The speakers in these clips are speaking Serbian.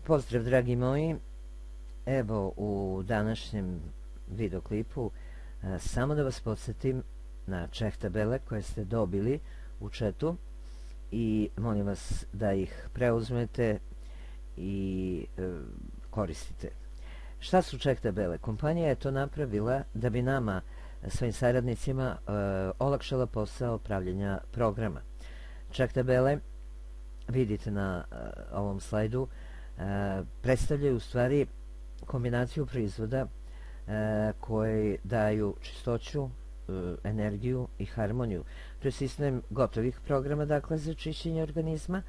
Pozdrav dragi moji, evo u današnjem videoklipu samo da vas podsjetim na ček tabele koje ste dobili u chatu i molim vas da ih preuzmete i koristite. Šta su ček tabele? Kompanija je to napravila da bi nama, svojim saradnicima, olakšala posao pravljenja programa. Ček tabele, vidite na ovom slajdu, predstavljaju u stvari kombinaciju proizvoda koji daju čistoću, energiju i harmoniju. To je sistem gotovih programa, dakle, za čišćenje organizma,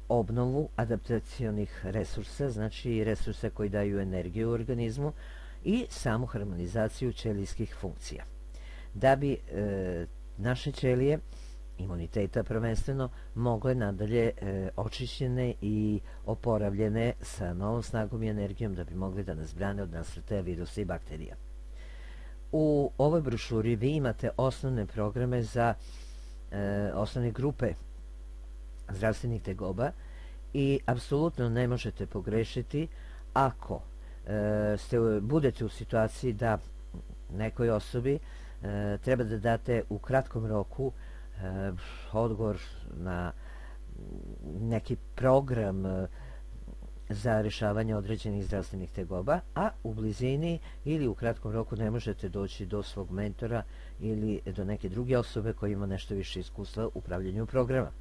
obnovu adaptacionih resursa, znači resursa koji daju energiju u organizmu, i samu harmonizaciju ćelijskih funkcija. Da bi naše ćelije, imuniteta prvenstveno, mogle nadalje očišćene i oporavljene sa novom snagom i energijom, da bi mogli da nas brane od nasrtaja virusa i bakterija. U ovoj brošuri vi imate osnovne programe za osnovne grupe zdravstvenih tegoba i apsolutno ne možete pogrešiti ako budete u situaciji da nekoj osobi treba da date u kratkom roku odgovor na neki program za rešavanje određenih zdravstvenih tegoba, a u blizini ili u kratkom roku ne možete doći do svog mentora ili do neke druge osobe koja ima nešto više iskustva u upravljanju programa.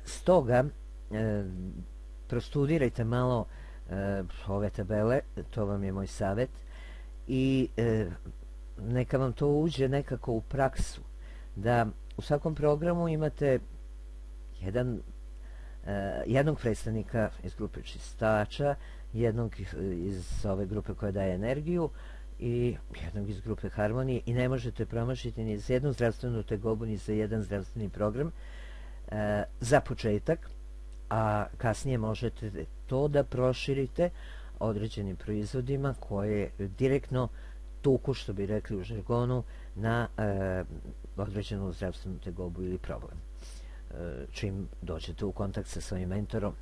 Stoga prostudirajte malo ove tabele, to vam je moj savjet, i neka vam to uđe nekako u praksu, da u svakom programu imate jednog predstavnika iz grupe čistača, jednog iz ove grupe koja daje energiju i jednog iz grupe harmonije, i ne možete promašiti ni za jednu zdravstvenu tegobu ni za jedan zdravstveni program za početak, a kasnije možete to da proširite određenim proizvodima koje direktno tuku, što bi rekli u žargonu, na određenu zdravstvenu tegobu ili problem, čim dođete u kontakt sa svojim mentorom.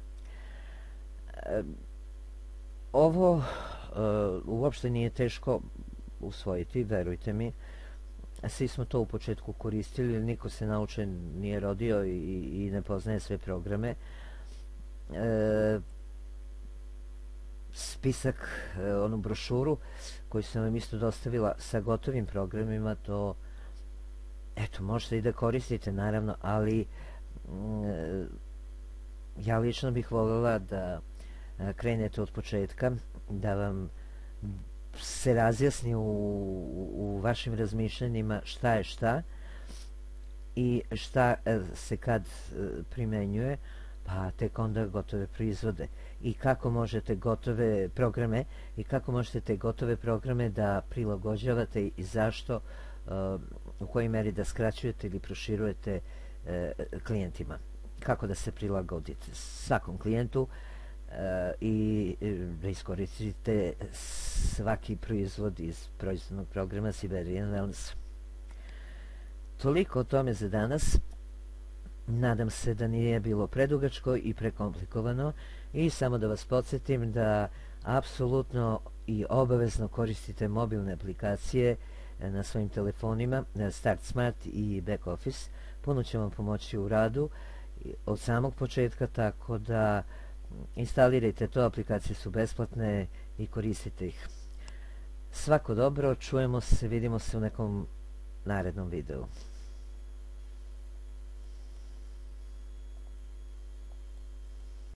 Ovo uopšte nije teško usvojiti, verujte mi. Svi smo to u početku koristili, niko se naučen nije rodio i ne poznaje sve programe. Spisak, onu brošuru koju sam vam isto dostavila sa gotovim programima, to eto, možete i da koristite naravno, ali ja lično bih voljela da krenete od početka, da vam se razjasni u vašim razmišljanjima šta je šta i šta se kad primenjuje, pa tek onda gotove proizvode, i kako možete gotove programe te gotove programe da prilagođavate i zašto, u kojoj meri da skraćujete ili proširujete klijentima, kako da se prilagodite svakom klijentu i da iskoristite svaki proizvod iz proizvodnog programa Siberian Wellness. Toliko o tome za danas. Nadam se da nije bilo predugačko i prekomplikovano, i samo da vas podsjetim da apsolutno i obavezno koristite mobilne aplikacije na svojim telefonima, Start Smart i Back Office. Puno će vam pomoći u radu od samog početka, tako da instalirajte to, aplikacije su besplatne i koristite ih. Svako dobro, čujemo se, vidimo se u nekom narednom videu.